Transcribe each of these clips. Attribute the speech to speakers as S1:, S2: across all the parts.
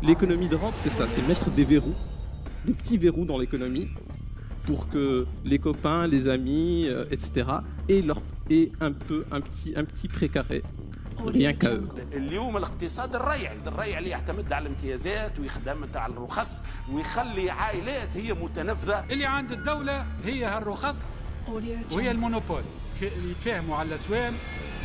S1: l'économie de rente, c'est ça, c'est mettre des verrous, des petits verrous dans l'économie pour que les copains, les amis, etc. aient un petit précaré. Rien qu'à eux.
S2: اليوم الاقتصاد الريعي اللي يعتمد على الامتيازات ويخدم على الرخص ويخلي عائلات هي متنفذه.
S3: اللي عند الدوله هي هالرخص وهي المونوبول اللي يتفاهموا على الاسواق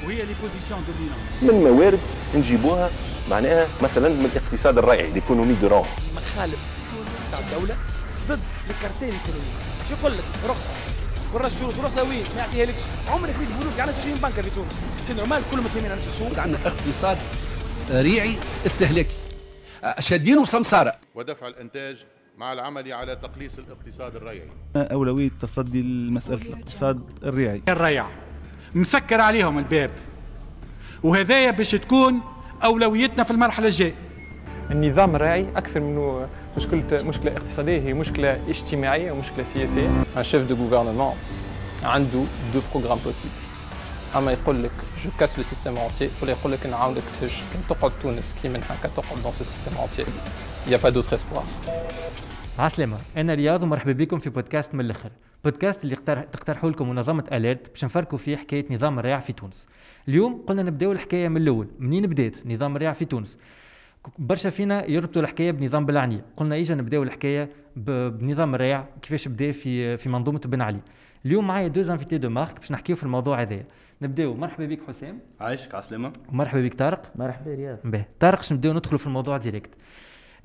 S3: وهي لي بوزيسيون دومينون.
S4: من موارد نجيبوها معناها مثلا من الاقتصاد الريعي ليكونومي دو رون.
S5: مخالب تاع الدوله ضد الكارتيل الكونومي. شو يقول لك رخصه والرشوش ورخصه وين ما يعطيها لكش. عمرك في بنوك على 20 بنكه في تونس سن عمال كلهم متهمين على السوق.
S6: عندنا اقتصاد ريعي استهلاكي شادين وسمساره
S7: ودفع الانتاج مع العمل على تقليص الاقتصاد الريعي.
S8: أولوية تصدي لمسألة الاقتصاد الريعي.
S3: الريع مسكر عليهم الباب وهذايا باش تكون أولويتنا في المرحلة الجاية.
S9: النظام الراعي أكثر منه مشكلة اقتصادية، هي مشكلة اجتماعية ومشكلة سياسية. ان شيف دو غوفرنمون عنده دو بروغرام بوسيبل، اما يقول لك جو كاس لو سيستيم اونتي ولا يقول لك نعاونك تهج كي تقعد تونس كي من هكا تقعد دون سو سيستيم اونتي. يا با دوتر اسبوار.
S10: عسلامة، أنا رياض ومرحبا بكم في بودكاست من الآخر، بودكاست اللي تقترحوا لكم منظمة أليرت باش نفركوا فيه حكاية نظام الريع في تونس. اليوم قلنا نبداو الحكاية من الأول، منين بدات نظام الريع في تونس؟ برشا فينا يربطوا الحكاية بنظام بن علي، قلنا إيجا نبداو الحكاية بنظام الريع كيفاش بدا في منظومة بن علي. اليوم معايا دوز انفيتي دو مارك باش نحكيو في الموضوع هذايا. نبداو، مرحبا بك حسام.
S8: عايشك عسلامة.
S10: مرحبا بك طارق.
S11: مرحبا رياض.
S10: باهي طارق، نبداو ندخلوا في الموضوع ديريكت.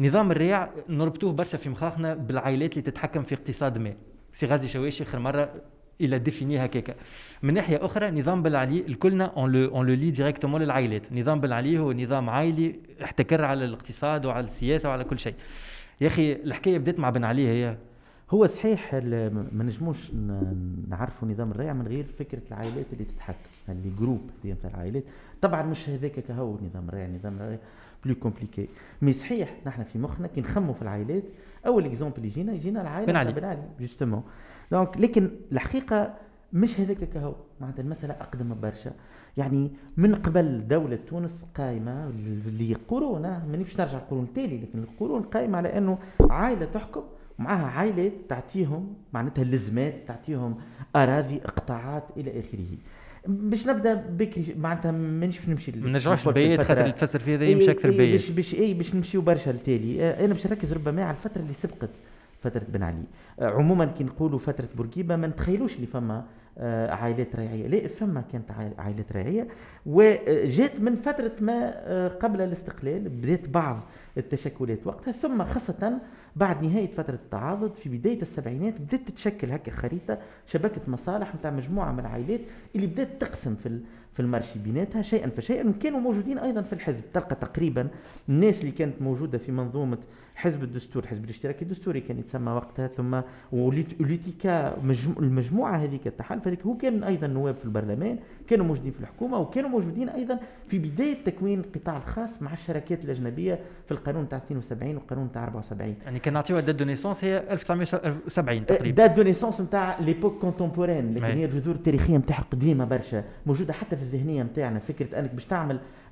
S10: نظام الريع نربطوه برشا في مخاخنا بالعائلات اللي تتحكم في اقتصاد ما. سي غازي شواشي اخر مره الى ديفيني هكاكا. من ناحيه اخرى نظام بن علي الكلنا اون لو لي ديريكتومون للعائلات. نظام بن علي هو نظام عائلي احتكر على الاقتصاد وعلى السياسه وعلى كل شيء. يا اخي الحكايه بدات مع بن علي هي.
S11: هو صحيح ما نجموش نعرفوا نظام الريع من غير فكره العائلات اللي تتحكم، اللي جروب نتاع العائلات. طبعا مش هذاك كهو نظام الريع بلو كومبليكي، مي صحيح نحن في مخنا كي نخموا في العائلات اول اكزومبل يجينا العائله بن علي جوستومون. دونك لكن الحقيقه مش هذاك كهو، معناتها المساله اقدم برشا. يعني من قبل دوله تونس قائمه اللي قرون، مانيش نرجع القرون التالي، لكن القرون قائمه على انه عائله تحكم معها عائلات تعطيهم معناتها اللزمات، تعطيهم اراضي اقطاعات الى اخره. باش نبدا بكري معناتها مانيش باش نمشي
S10: ما نرجعوش البيات خاطر اللي تفسر فيها هذا مش اكثر بيات
S11: باش نمشيو برشا لتالي. انا باش نركز ربما على الفتره اللي سبقت فتره بن علي. عموما كي نقولوا فتره بورقيبه ما نتخيلوش اللي فما عائلات ريعيه، لا فما كانت عائلات ريعيه وجات من فتره ما قبل الاستقلال، بدات بعض التشكلات وقتها، ثم خاصه بعد نهايه فتره التعاضد في بدايه السبعينات بدات تتشكل هكا خريطه شبكه مصالح نتاع مجموعه من العائلات اللي بدات تقسم في المارشي بيناتها شيئا فشيئا، وكانوا موجودين ايضا في الحزب. تلقى تقريبا الناس اللي كانت موجوده في منظومه حزب الدستور، حزب الاشتراكي الدستوري كان يتسمى وقتها، ثم وليتيكا المجموعه هذيك التحالف هذيك، هو كان ايضا نواب في البرلمان، كانوا موجودين في الحكومه، وكانوا موجودين ايضا في بدايه تكوين القطاع الخاص مع الشراكات الاجنبيه في القانون تاع 72 والقانون تاع 74.
S10: يعني كان نعطيوها دات دو نيسونس هي 1970 تقريبا،
S11: دات دو نيسونس نتاع ليبوك كونتمبورين، لكن هي الجذور التاريخيه نتاعها قديمه برشا، موجوده حتى في الذهنيه نتاعنا. فكره انك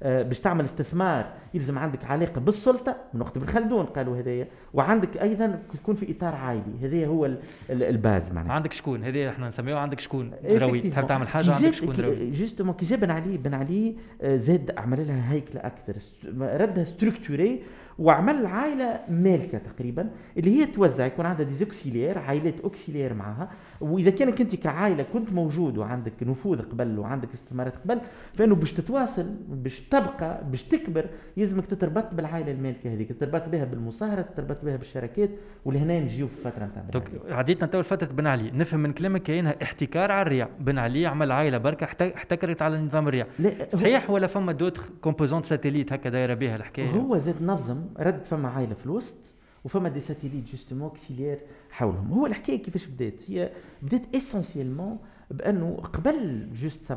S11: باش تعمل استثمار يلزم عندك علاقه بالسلطه من وقت ابن خلدون قالوا هذايا، وعندك ايضا تكون في اطار عائلي، هذا هو الباز معناها.
S10: عندك شكون هذه احنا نسميوها عندك شكون دروي، تحب تعمل حاجه عندك شكون دروي.
S11: جوستومون كي جا بن علي زاد عمل لها هيكله اكثر، ردها ستركتوري، وعمل العائله مالكه تقريبا اللي هي توزع، يكون عندها ديزوكسيلير، عائلات اوكسيلير معها. واذا كانك انت كعائله كنت موجود وعندك نفوذ قبل وعندك استثمارات قبل، فانه باش تتواصل باش تبقى باش تكبر يلزمك تتربط بالعائله المالكه هذيك، تتربط بها بالمصاهره، تتربط بها بالشراكات. ولهنا نجيو في الفتره نتاع
S10: عديتنا تو فتره بن علي. نفهم من كلامك كاينها احتكار على الريع. بن علي عمل عائله بركه احتكرت على نظام الريع، صحيح ولا فما دوت كومبوزونت ساتيليت هكا دايره بها الحكايه؟
S11: هو زاد نظم رد، فما عائله في الوسط وفما دي ساتيليت جوستومون اكسيلير حولهم. هو الحكايه كيفاش بدات؟ هي بدات اسونسيلمون بانه قبل جوست 87،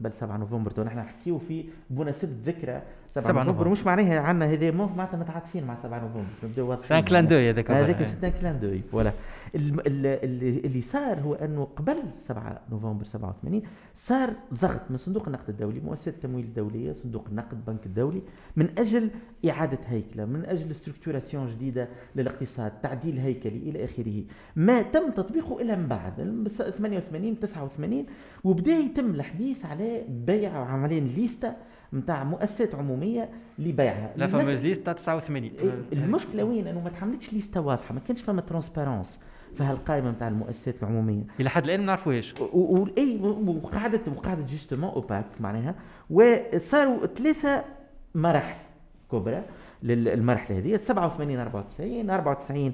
S11: قبل 7 نوفمبر، تو نحن نحكيو في بمناسبه ذكرى 7 نوفمبر مش معناها عندنا هذا معناتها متعاطفين مع 7 نوفمبر نبداو واضحين.
S10: سان كلان دوي هذاك
S11: سان كلان دوي فوالا. اللي صار هو انه قبل 7 نوفمبر 87 صار ضغط من صندوق النقد الدولي، مؤسسه التمويل الدوليه، صندوق النقد، البنك الدولي، من اجل اعاده هيكله، من اجل ستركتوراسيون جديده للاقتصاد، تعديل هيكلي الى اخره. ما تم تطبيقه الا من بعد 88 89 وبدا يتم الحديث على بيع عمليا ليستا نتاع مؤسسات عموميه لبيعها.
S10: لا فماز ليستا 89.
S11: المشكله وين؟ انه ما تحملتش ليستا واضحه، ما كانش فما ترانسبيرونس في هالقائمه نتاع المؤسسات العموميه
S10: الى حد الان ما نعرفوهاش.
S11: وقعدت جوستومون اوباك معناها. وصاروا 3 مراحل كبرى للمرحله هذه: 87 94 94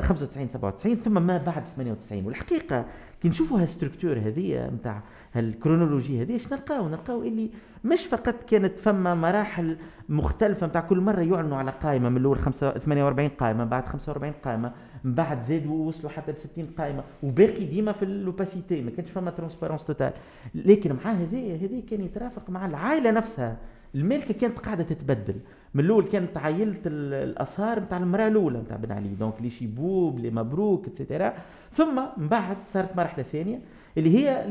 S11: 95 97 ثم ما بعد 98. والحقيقه كي نشوفوا هالستركتور هذه نتاع هالكرونولوجي هذه ايش نلقاو اللي مش فقط كانت فما مراحل مختلفه نتاع كل مره يعلنوا على قائمه، من الاول 48 قائمه، بعد 45 قائمه، من بعد زادوا وصلوا حتى ل 60 قائمه، وباقي ديما في الاوباسيتي، ما كانش فما ترانسبيرونس توتال. لكن مع هذه كان يترافق مع العائله نفسها. الملكه كانت قاعده تتبدل. من الاول كانت عائله الاصهار نتاع المراه الاولى نتاع بن علي، دونك لي شيبوب، لي مبروك اتسيتيرا. ثم من بعد صارت مرحله ثانيه اللي هي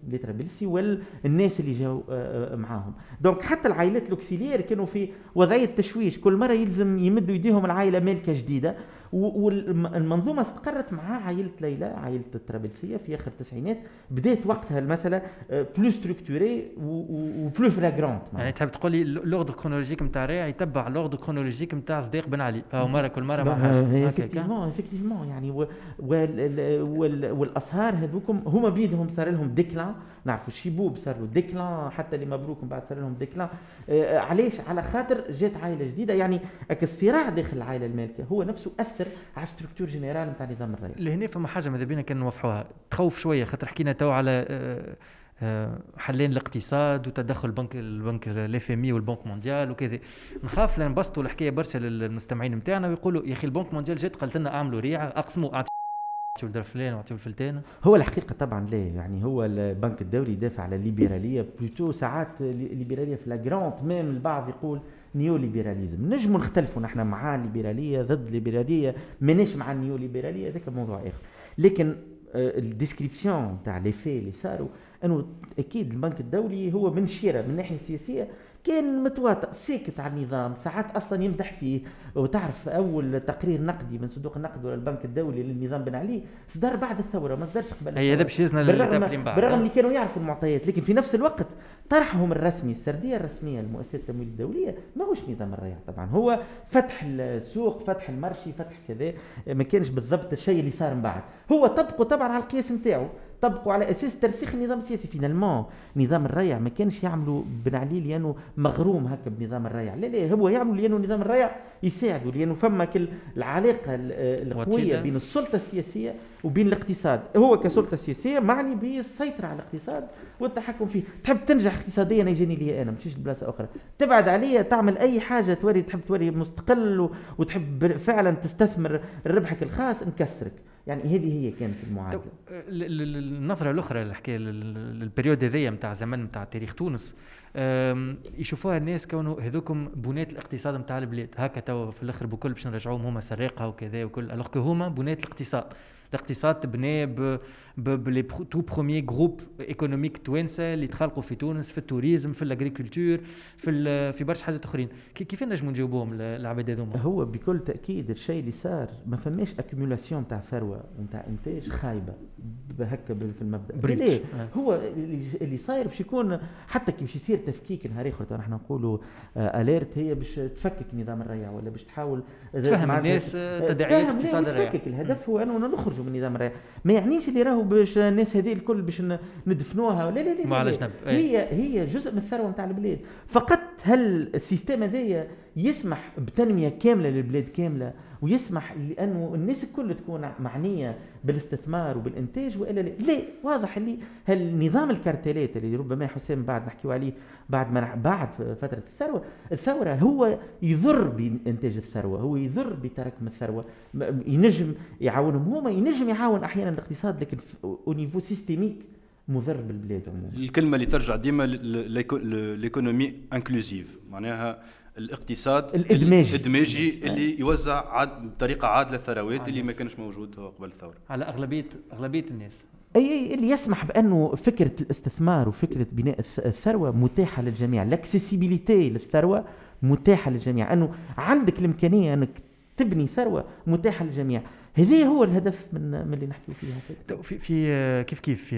S11: لي ترابلسي والناس اللي جاوا معاهم. دونك حتى العائلات الاوكسيليير كانوا في وضعيه تشويش، كل مره يلزم يمدوا يديهم العائله مالكه جديده. والمنظومه استقرت مع عائله ليلى، عائله الترابلسيه في اخر التسعينات. بدات وقتها المساله بلو ستركتوري وبلو فلاغرانت.
S10: يعني تحب تقول لي لوردر كرونولوجيك نتاع الريع يتبع لوردر كرونولوجيك نتاع صديق بن علي، او مره كل مره مع حاجه
S11: افكتيفمون يعني. والاسهار هذوكم هما بيدهم صار لهم ديكلان. نعرفوا الشيبوب صار له ديكلان، حتى اللي مبروك من بعد صار لهم ديكلان. علاش؟ على خاطر جات عائله جديده. يعني الصراع داخل العائله المالكه هو نفسه اثر على ستركتور جينيرال نتاع نظام الريع.
S10: لهنا فما حاجه ماذا بينا كان نوضحوها، تخوف شويه، خاطر حكينا تو على حلين الاقتصاد وتدخل البنك الاف ام اي والبنك مونديال وكذا. نخاف لان نبسطوا الحكايه برشا للمستمعين نتاعنا ويقولوا يا اخي البنك مونديال جات قالت لنا اعملوا ريعه، اقسموا اعطيوا الفلان واعطيوا الفلتان.
S11: هو الحقيقه طبعا لا، يعني هو البنك الدولي يدافع على الليبراليه، بلوتو ساعات ليبراليه فلاغرانت، ميم البعض يقول نيو ليبراليزم. نجموا نختلفوا نحن مع الليبراليه ضد الليبراليه، مانيش مع النيو ليبراليه، هذاك موضوع اخر. لكن الديسكريبسيون تاع لي في اللي صاروا انه اكيد البنك الدولي هو من شيره من ناحيه سياسيه كان متواطئ ساكت على النظام، ساعات اصلا يمدح فيه. وتعرف اول تقرير نقدي من صندوق النقد ولا البنك الدولي للنظام بن علي صدر بعد الثوره، ما صدرش قبل.
S10: هذا باش يزنا
S11: بالرغم اللي كانوا يعرفوا المعطيات، لكن في نفس الوقت طرحهم الرسمي، السرديه الرسميه لمؤسسه التمويل الدوليه ماهوش نظام الريع طبعا، هو فتح السوق، فتح المرشي، فتح كذا. ما كانش بالضبط الشيء اللي صار من بعد. هو طبقوا طبعا على القياس نتاعو، طبقوا على اساس ترسيخ النظام السياسي. فينالمون نظام الريع ما كانش يعملوا بن علي لانه مغروم هكا بنظام الريع، لا هو يعملوا لانه نظام الريع يساعدوا، لانه فما العلاقه القويه بين السلطه السياسيه وبين الاقتصاد. هو كسلطه سياسيه معني بالسيطره على الاقتصاد والتحكم فيه. تحب تنجح اقتصاديا يجيني لي انا، مشيش لبلاصه اخرى، تبعد عليا تعمل اي حاجه تحب توري مستقل وتحب فعلا تستثمر ربحك الخاص، نكسرك. يعني هذه هي كانت المعادله.
S10: النظره الاخرى الحكايه البريود هذيا نتاع زمان نتاع تاريخ تونس، يشوفوها الناس كونوا هذوكم بنات الاقتصاد نتاع البلاد، هكا تو في الاخر بكل باش نرجعوهم هما سرقه وكذا وكل، الوغ كو هما بنات الاقتصاد تبنى بلي تو بروميي جروب ايكونوميك توانسه اللي تخلقوا في تونس، في التوريزم، في الاغريكولتور، في برشا حاجات اخرين. كيف نجموا نجاوبوهم العباد هذوما؟
S11: هو بكل تاكيد الشيء اللي صار ما فماش اكيمولاسيون تاع ثروه ونتاع انتاج خايبه هكا في المبدا. ليه؟ هو اللي صاير باش يكون حتى كي باش يصير تفكيك نهار اخر، نحن نقولوا اليرت هي باش تفكك نظام الريع ولا باش تحاول
S10: تفهم الناس تداعيات اقتصاد الريع.
S11: الهدف هو انه نخرجوا من نظام الريع. ما يعنيش اللي راهو باش الناس هذه الكل باش ندفنوها، لا هي جزء من الثروه نتاع البلاد. فقط هل السيستم هذايا يسمح بتنميه كامله للبلاد كامله، ويسمح لانه الناس الكل تكون معنيه بالاستثمار وبالانتاج والا لا؟ واضح اللي هالنظام الكارتيلات اللي ربما حسام بعد نحكيو عليه بعد فتره الثوره هو يضر بانتاج الثروه، هو يضر بتراكم الثروه. ينجم يعاونهم هما، ينجم يعاون احيانا الاقتصاد، لكن او نيفو سيستيميك مضر بالبلاد عموما.
S12: الكلمه اللي ترجع ديما ليكونومي انكلوزيف، معناها الاقتصاد الادماجي اللي يوزع بطريقه عادله الثروات اللي ما كانش موجود قبل الثوره
S10: على اغلبيه الناس.
S11: اي اللي يسمح بانه فكره الاستثمار وفكره بناء الثروه متاحه للجميع، الاكسيسيبيليتي للثروه متاحه للجميع، انه عندك الامكانيه انك تبني ثروه متاحه للجميع. هذا هو الهدف من اللي نحكيو فيها.
S10: في كيف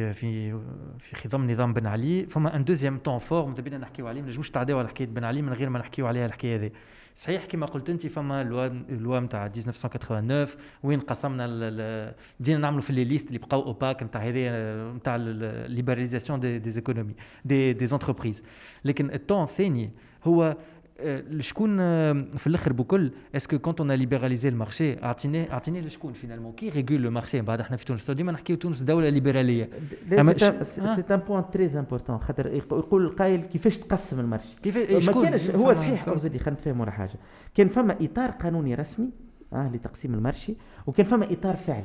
S10: في خضم نظام بن علي فما ان دوزيام طون فور متبينا نحكيو عليه، ما نجموش نتعداو على حكايه بن علي من غير ما نحكيو عليها الحكايه هذه. صحيح كما قلت انت فما لوا نتاع 1989 وين قسمنا بدينا نعملوا في لي ليست اللي بقاو اوباك نتاع هذه نتاع ليبراليزاسيون دي ايكونومي دي زونتربريز، لكن الطون الثاني هو شكون في الاخر بكل اسكو كونت اون ليبراليزي المارشي اعطيني لشكون فينالمون كي ريغول لو مارشي. بعد احنا في تونس ديما نحكيو تونس دوله ليبراليه.
S11: سي ان بوين تري امبورطون، خاطر يقول القائل كيفاش تقسم المارشي،
S10: ما
S11: كانش هو صحيح قصدي خلينا نفهموا على حاجه. كان فما اطار قانوني رسمي لتقسيم المارشي، وكان فما اطار فعلي.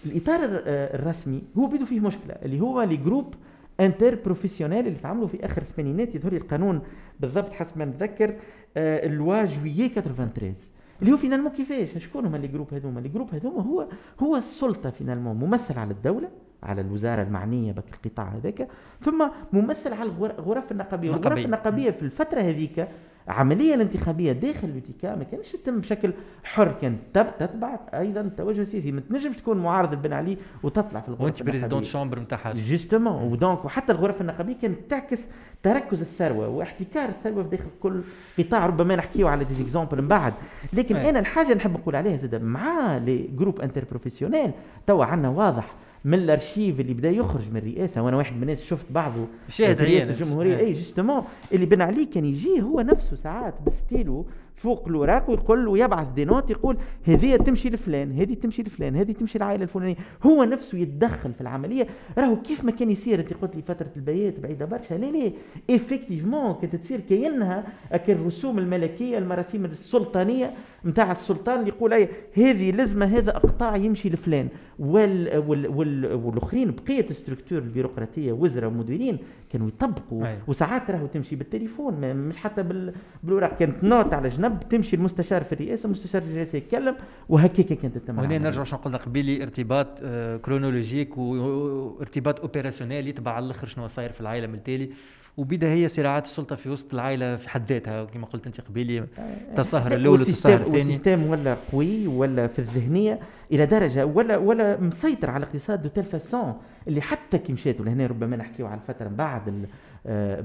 S11: الاطار الرسمي هو بيدو فيه مشكله اللي هو لي جروب انتر بروفيسيونيل اللي تعملوا في اخر الثمانينات. يظهر لي القانون بالضبط حسب ما نتذكر اللوا جويي 93 اللي هو فينالمون كيفاش شكون هما لي جروب هذوما. لي جروب هذوما هو السلطه فينالمون ممثل على الدوله، على الوزاره المعنيه بك القطاع هذاك، ثم ممثل على الغرف النقابيه. والغرف النقابيه في الفتره هذيك عمليه الانتخابيه داخل الوتيكا ما كانش تتم بشكل حر، كانت تتبع ايضا التوجه السياسي. ما تنجمش تكون معارض بن علي وتطلع في الغرف
S10: وانت بريزيدون شامبر نتاعها
S11: جوستومون. ودونك وحتى الغرف النقابيه كانت تعكس تركز الثروه واحتكار الثروه في داخل كل قطاع. ربما نحكيو على دي اكزامبل من بعد، لكن انا الحاجه نحب نقول عليها زاد مع لي جروب انتر بروفيسيونيل توا عندنا واضح من الارشيف اللي بدا يخرج من الرئاسه، وانا واحد من الناس شفت بعضه
S10: شاهد
S11: رئاسه الجمهوريه اي جوستومون اللي بن علي كان يجي هو نفسه ساعات بستيلو فوق الوراق ويقول له يبعث دي نوت يقول هذه تمشي لفلان، هذه تمشي لفلان، هذه تمشي للعائله الفلانيه. هو نفسه يتدخل في العمليه. راهو كيف ما كان يصير انت قلت لي فتره البيات بعيده برشا، لا افكتيفمون كانت تصير كأنها الرسوم الملكيه المراسيم السلطانيه نتاع السلطان اللي يقول اي هذه لازمه هذا اقطاع يمشي لفلان، والاخرين بقيه الستركتور البيروقراطيه وزراء ومديرين كانوا يطبقوا. وساعات راهو تمشي بالتليفون مش حتى بالورق، كانت نوت على جنب تمشي المستشار في الرئاسه، المستشار الرئاسي يتكلم وهكاك كانت تتم.
S10: هنا نرجع شنو قلنا قبيلي ارتباط كرونولوجيك وارتباط اوبيراسيونيل يتبع على الاخر شنو صاير في العائله من التالي، وبدا هي صراعات السلطه في وسط العائله في حد ذاتها كما قلت انت قبيلي تصهر الاول والتصهر الثاني.
S11: والسيستم ولا قوي ولا في الذهنيه الى درجه ولا مسيطر على الاقتصاد دو تيل فاسون اللي حتى كي مشات لهنا ربما نحكيو على الفتره من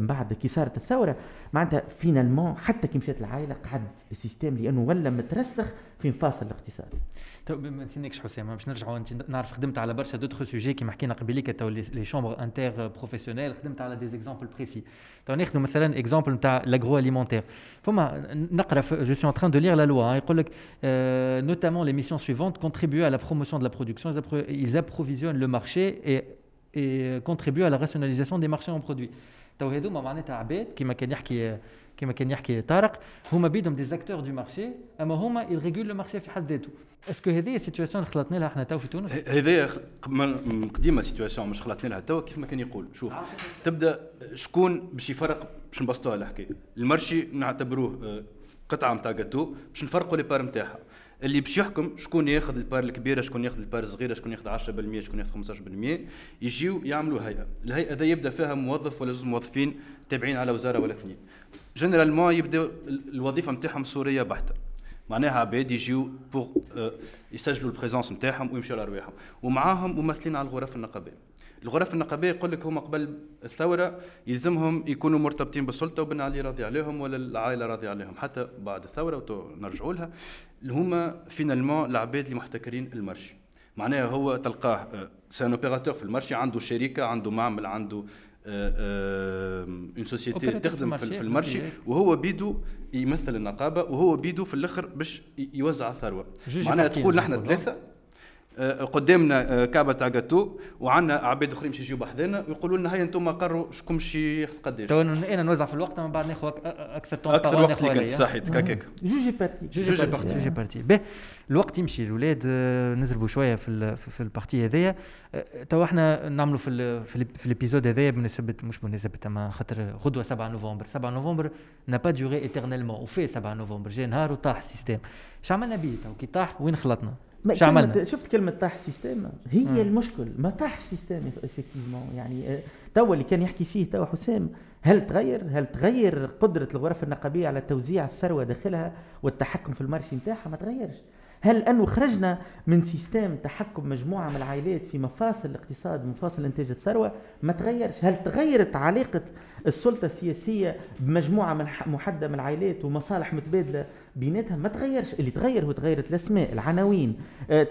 S11: بعد كي صارت الثوره معناتها فينالمون حتى كي مشات العائله قعد السيستم لانه ولا مترسخ في مفاصل الاقتصاد.
S10: تو ما نسينكش حسام باش نرجعوا انت نعرف خدمت على برشا دوتر سوجي كيما حكينا قبيليك تو لي شومبر انتر بروفيسيونيل، خدمت على دي اكزامبل بريسي. تو ناخذ مثلا اكزامبل نتاع لاغرو اليمونتير. فما نقرا جو سي ان تران دو لير لا لوا يقول لك نوتامون لي ميسيون سويفونت كونتريبيو à la promotion de la production, ils approvisionnent le marché et contribuent à la rationalisation des marchés en produits. تو هذوما معناتها عباد كما كان يحكي طارق هما بيدهم دي زاكتور دو مارشي، اما هما يريغول لو مارشي في حد ذاته. اسكو هذه سيتواسيون خلطنا لها احنا تو في تونس؟
S12: هذه قديمه سيتواسيون مش خلطنا لها تو. كيف ما كان يقول شوف تبدا شكون باش يفرق باش نبسطوها الحكايه. المارشي نعتبروه قطعه نتاع جاتو باش نفرقوا لي بار نتاعها. اللي باش يحكم شكون ياخذ البار الكبيره، شكون ياخذ البار الصغيره، شكون ياخذ 10%، شكون ياخذ 15%. يجيو يعملوا هيئه، الهيئه هذا يبدا فيها موظف ولا زوج موظفين تابعين على وزاره ولا اثنين. جنرالمون يبداو الوظيفه نتاعهم سوريه بحته، معناها عباد يجيو بوغ يسجلوا البريزونس نتاعهم ويمشيوا لارواحهم، ومعاهم ممثلين على الغرف النقابيه. الغرف النقابيه يقول لك هما قبل الثوره يلزمهم يكونوا مرتبطين بالسلطه وبن علي راضي عليهم ولا العائله راضيه عليهم، حتى بعد الثوره ونرجعوا لها هما فينالمون العباد اللي محتكرين المارشي. معناها هو تلقاه سان اوبيراتور في المارشي، عنده شركه، عنده معمل، عنده اون سوسيتي تخدم في المارشي، وهو بيدو يمثل النقابه، وهو بيدو في الاخر باش يوزع الثروه. معناها تقول نحن ثلاثه قدامنا كعبه تاع جاتو وعندنا عباد اخرين باش يجيو بحذانا ويقولوا لنا هيا انتم قرروا شكون باش ياخذ قداش.
S10: تو انا نوزع في الوقت من بعد ناخذ اكثر طون
S12: اكثر وقت اللي كنت صحيت هكاك.
S11: جوجي
S10: بارتي. به الوقت يمشي الاولاد نزربوا شويه في البارتي هذيا. تو احنا نعملوا في الابيزود هذايا مش بمناسبه اما خاطر غدوه 7 نوفمبر نا با دوري ايترنيلمون وفي 7 نوفمبر جا نهار وطاح السيستم. اش عملنا بيه تو كي طاح وين خلطنا؟ اش عملنا؟
S11: شفت كلمه طاح السيستم هي المشكل. ما طاحش السيستم افكتيفمون. يعني تو اللي كان يحكي فيه تو حسام هل تغير قدره الغرف النقابيه على توزيع الثروه داخلها والتحكم في المارشي نتاعها؟ ما تغيرش. هل أنه خرجنا من سيستم تحكم مجموعة من العائلات في مفاصل الاقتصاد مفاصل إنتاج الثروة؟ ما تغيرش. هل تغيرت علاقة السلطة السياسية بمجموعة محددة من العائلات ومصالح متبادلة بيناتها؟ ما تغيرش. اللي تغير هو تغيرت الأسماء، العناوين.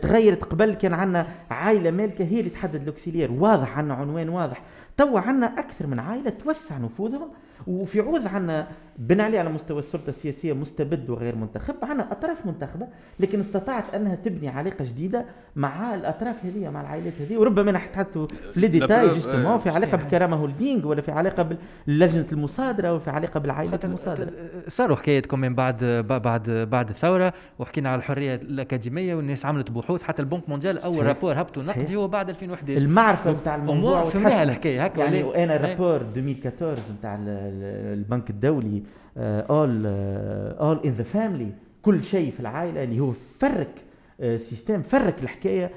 S11: تغيرت. قبل كان عندنا عائلة مالكة هي اللي تحدد الأوكسيلير واضح، عندنا عنوان واضح. تو عندنا أكثر من عائلة توسع نفوذهم، وفي عوض عنا بن علي على مستوى السلطة السياسية مستبد وغير منتخب. عنا أطراف منتخبة لكن استطاعت أنها تبني علاقة جديدة مع الأطراف هذه، مع العائلات هذه. وربما نحتحدثوا في لي جستمون في علاقة بكرامة هولدينغ ولا في علاقة بلجنة المصادرة وفي علاقة بالعائلة المصادرة.
S10: صاروا حكايتكم من بعد الثورة وحكينا على الحرية الأكاديمية والناس عملت بحوث. حتى البنك مونديال أول رابور هبطوا نقدي هو بعد 2011.
S11: المعرفة بتاع الموضوع
S10: فهمناها الحكاية هكا.
S11: يعني وأنا رابور 2014 بتاع البنك الدولي all in the family، كل شيء في العائلة، اللي هو فرك سيستم، فرك الحكاية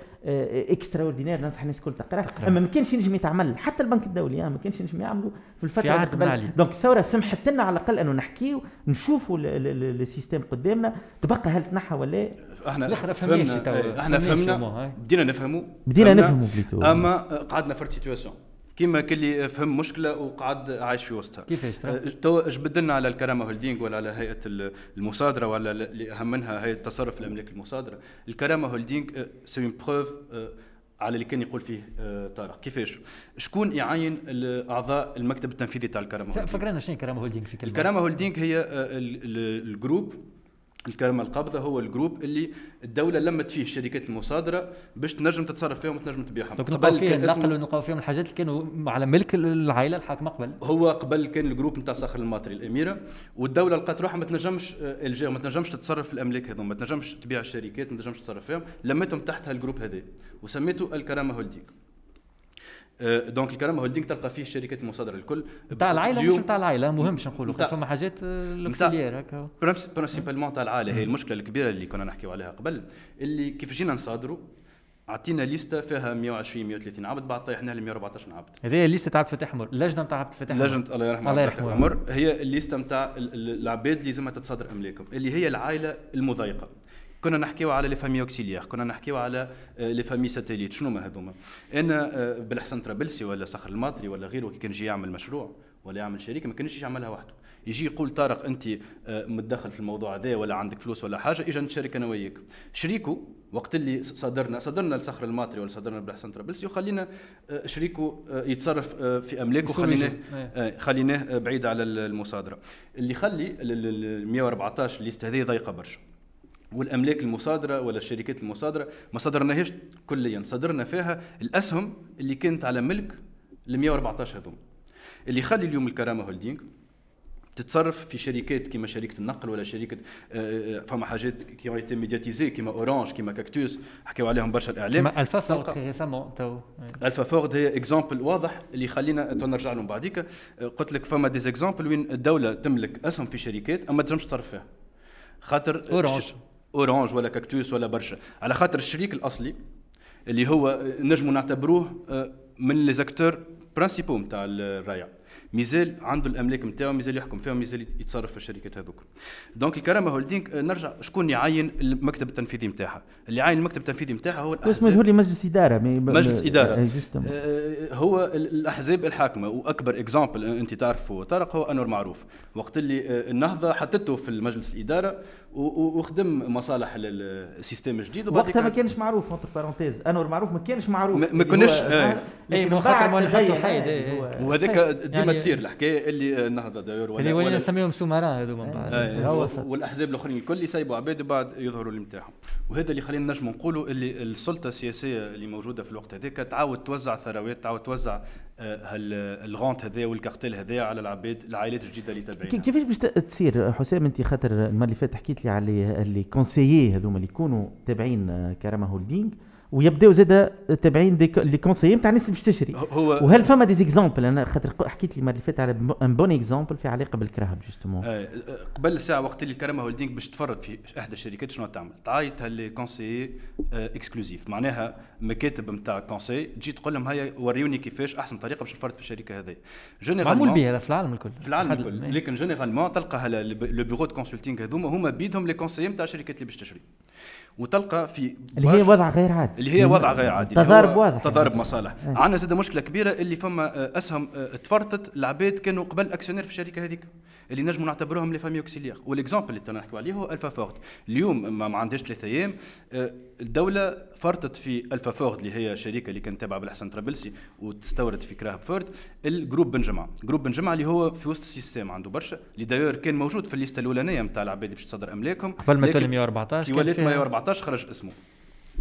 S11: اكسترا اوردينير. ننصح الناس كل تقرأ. اما ما كانش ينجم يتعمل حتى البنك الدولي ما كانش ينجم يعملوا في الفترة قبل. دونك الثورة سمحت لنا على الأقل أنه نحكيو نشوفوا السيستم قدامنا. تبقى هل تنحى ولا
S12: احنا فهمنا بدينا نفهموا
S11: بليتو.
S12: اما قعدنا في سيتواسيون كيما كلي فهم مشكله وقعد عايش في وسطها.
S10: كيفاش
S12: تو جبدلنا على الكرامه هولدينغ ولا على هيئه المصادره ولا اللي اهم منها هيئه تصرف الاملاك المصادره. الكرامه هولدينغ سي اون بروف على اللي كان يقول فيه طارق. كيفاش شكون يعين اعضاء المكتب التنفيذي تاع الكرامه هولدينغ؟
S10: فكرنا شنو الكرامه هولدينغ في كلمه؟
S12: الكرامه هولدينغ هي الجروب الكرامه القابضه، هو الجروب اللي الدوله لمت فيه شركات المصادره باش تنجم تتصرف فيهم وتنجم تبيعهم.
S10: قبل كان النقل ونقاو فيهم الحاجات اللي كانوا على ملك العائله الحاكمه قبل.
S12: هو قبل كان الجروب نتاع صخر الماطري الاميره، والدوله لقات روحها ما تنجمش ما تنجمش تتصرف في الاملاك هذوما، ما تنجمش تبيع الشركات، ما تنجمش تتصرف فيهم، لمتهم تحت هالجروب هذا وسميته الكرامه هولدينغ. دونك الكرامه هولدينغ تلقى فيه شركات المصادره الكل
S10: تاع العائله مش تاع العائله. مهم باش نقولوا فما حاجات لوكسيليير هكا
S12: برينسيبالمون تاع العائله. هي المشكله الكبيره اللي كنا نحكيو عليها قبل، اللي كيف جينا نصادروا عطينا ليستا فيها 120 130 عبد، بعد طيحناها ل 114 عبد.
S10: هذه الليسته تاع فتح عمر، اللجنه تاع فتح عمر،
S12: لجنه الله يرحمه فتح عمر، هي الليسته نتاع العباد اللي لازمها تتصادر املاكهم، اللي هي العائله المضايقه. كنا نحكيو على لي فامي اوكسيليير، كنا نحكيو على لي فامي ساتيليت. شنو ما هذوما؟ انا بالحسن طرابلسي ولا صخر الماطري ولا غيره كي كان يجي يعمل مشروع ولا يعمل شركه ما كانش يعملها وحده، يجي يقول طارق انت متدخل في الموضوع هذا ولا عندك فلوس ولا حاجه، اجا نتشارك انا وياك. شريكو وقت اللي صدرنا لصخر الماطري ولا صدرنا بالحسن طرابلسي وخلينا شريكو يتصرف في املاكه خليناه بعيد على المصادره. اللي خلي ال 114 الليست هذه ضيقه برشا، والاملاك المصادره ولا الشركات المصادره ما صدرناهاش كليا، صدرنا فيها الاسهم اللي كانت على ملك ال 114 هذوم، اللي يخلي اليوم الكرامه هولدينغ تتصرف في شركات كيما شركه النقل ولا شركه فما حاجات كي ايتي ميدياتيزي كيما اورانج كيما كاكتوس حكيوا عليهم برشا الاعلام.
S10: الفا فورد ريسامون تو
S12: الفا فورد هي اكزامبل واضح اللي يخلينا نرجع لهم بعديك. قلت لك فما ديز اكزامبل وين الدوله تملك اسهم في شركات اما تنجمش تصرف فيها، خاطر اورانج ولا كاكتوس ولا برشا، على خاطر الشريك الاصلي اللي هو نجموا نعتبروه من لي زاكتور برينسيبو نتاع الريع، مازال عنده الاملاك نتاعو، مازال يحكم فيها، مازال يتصرف في الشركات هذوك. دونك الكرامه هولدينغ نرجع شكون يعين المكتب التنفيذي نتاعها؟ اللي يعين المكتب التنفيذي نتاعها هو الاحزاب.
S11: اسمه لي مجلس اداره.
S12: مجلس اداره هو الاحزاب الحاكمه، واكبر اكزامبل انت تعرفه طارق هو انور معروف، وقت اللي النهضه حطته في المجلس الاداره وخدم مصالح السيستم الجديد. وبعد
S11: وقتها ما كانش معروف انتر بارونتيز انور معروف ما كانش معروف
S12: ما كناش
S10: ما خاطر ما نحطوا حيد
S12: وهذاك ديما تصير الحكايه اللي النهضه داير
S10: اللي ولينا نسميهم سوماران هذوما من بعد
S12: والاحزاب الاخرين الكل يسيبوا عباد وبعد يظهروا اللي نتاعهم. وهذا اللي خلينا نجموا نقولوا اللي السلطه السياسيه اللي موجوده في الوقت هذاك تعاود توزع ثروات، تعاود توزع الغونت هذا والكارتيل هذا على العباد العائلات الجديده اللي تابعين.
S11: كيفاش باش تصير حسام انت خاطر المره اللي فاتت حكيت لي على اللي كونسيي هذوما اللي يكونوا تابعين كرامه هولدينغ ويبداو زاد تابعين لي كونسيي نتاع الناس اللي باش تشري. وهل فما دي زيكزامبل؟ انا خاطر حكيت لي المره اللي فاتت على ان بون اكزامبل في علاقه بالكراهب جوستومون.
S12: قبل ساعه وقت اللي الكرامه هولدينغ باش تفرط في احدى الشركات شنو تعمل؟ تعيط لي كونسيي اكسكلوزيف، معناها مكاتب نتاع كونسي تجي تقول لهم هيا وريوني كيفاش احسن طريقه باش نفرط في الشركه هذه.
S10: معمول به هذا في العالم الكل،
S12: في العالم الكل، لكن جينيرالمون تلقى لو بيرو دو كونسلتينغ هذوما هما بيدهم لي كونسيي نتاع الشركات اللي باش تشري، وتلقى في
S11: اللي هي وضع غير عادي،
S12: اللي هي وضع غير عادي،
S11: تضارب واضح،
S12: تضارب مصالح. عندنا زاد مشكله كبيره اللي فما اسهم تفرطت، العباد كانوا قبل اكسيونير في الشركه هذيك اللي نجموا نعتبروهم لي فامي اوكسيليير. والاكزامبل اللي نحكيو عليه هو الفا فورد. اليوم ما عندهاش 3 ايام الدوله فرطت في الفا فورد اللي هي شركه اللي كانت تابعه بالحسن طرابلسي وتستورد في كراهب فورد الجروب بن جمعه. جروب بن جمعه اللي هو في وسط السيستم عنده برشا، اللي داير كان موجود في الليسته الاولانيه نتاع العباد اللي باش تصدر املاكهم
S10: قبل ما تولي 114
S12: كي ولات 114 خرج اسمه.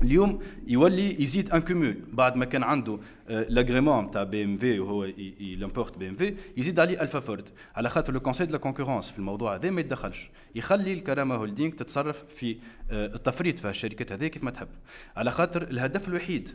S12: اليوم يولي يزيد ان كومول بعد ما كان عنده لاغريمون تاع بي ام في وهو يمبورت بي ام في، يزيد عليه الفا فورد على خاطر لو كونساي دو لا كونكورونس في الموضوع هذا ما يتدخلش، يخلي الكرامه هولدينغ تتصرف في التفريط في الشركات هذه كيف ما تحب، على خاطر الهدف الوحيد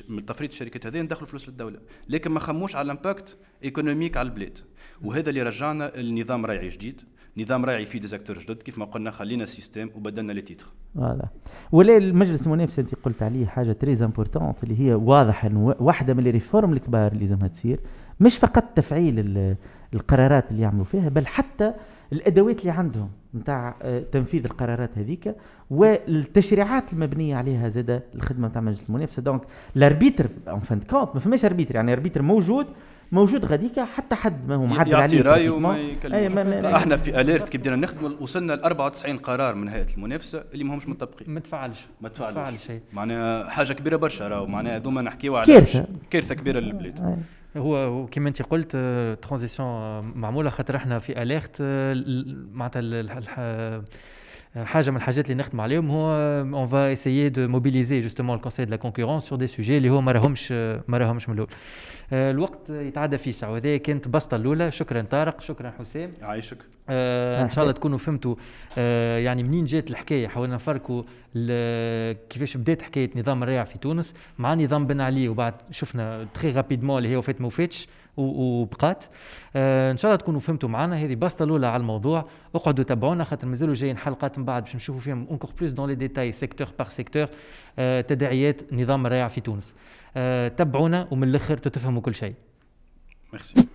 S12: من تفريط الشركات هذه ندخلوا فلوس للدوله، لكن ما خموش على الامباكت ايكونوميك على البلاد. وهذا اللي رجعنا النظام ريعي جديد، نظام راعي فيه ديزاكتور جدد كيف ما قلنا، خلينا السيستم وبدلنا لي تيتر.
S11: فوالا. ولا المجلس المنافسه انت قلت عليه حاجه تريز امبورطونت اللي هي واضح انه واحده من الريفورم الكبار اللي لازمها تصير، مش فقط تفعيل القرارات اللي يعملوا فيها، بل حتى الادوات اللي عندهم نتاع تنفيذ القرارات هذيك والتشريعات المبنيه عليها زاد الخدمه نتاع مجلس المنافسه. دونك الاربيتر اون فان كونت ما فماش اربيتر، يعني اربيتر موجود غاديك حتى حد ما هو معدل عليه
S12: يعطي رايه وما يكلمش. احنا في اليرت كي بدينا نخدموا وصلنا ل 94 قرار من هيئه المنافسه اللي ما همش مطبقين،
S10: ما تفعلش شيء.
S12: معناها حاجه كبيره برشا، راهو معناها هذوما نحكيو على كارثه كبيره للبلاد.
S10: هو كيما انت قلت ترانزيسيون معموله خاطر احنا في اليرت معناتها حاجه من الحاجات اللي نخدم عليهم هو اون فا ايسيي دو موبيليزي جوستومون الكونساي دو لا كونكورونس سور دي سوجي اللي هو ما راهمش من الاول. الوقت يتعدى فيه ساعه، وهذه كانت بسطه الاولى. شكرا طارق، شكرا حسام،
S12: يعيشك.
S10: ان شاء الله تكونوا فهمتوا يعني منين جات الحكايه. حاولنا نفرقوا كيفاش بدات حكايه نظام الريع في تونس مع نظام بن علي، وبعد شفنا تري رابيدمون اللي هي وفات ما وفاتش وبقات. ان شاء الله تكونوا فهمتوا معنا. هذه بسطه الاولى على الموضوع. اقعدوا تابعونا خاطر مازالوا جايين حلقات من بعد باش نشوفوا فيهم اونكور بلوس دون لي ديتاي سيكتور بار سيكتور تداعيات نظام الريع في تونس. تابعونا ومن الاخر تفهموا كل شيء.
S12: ميرسي.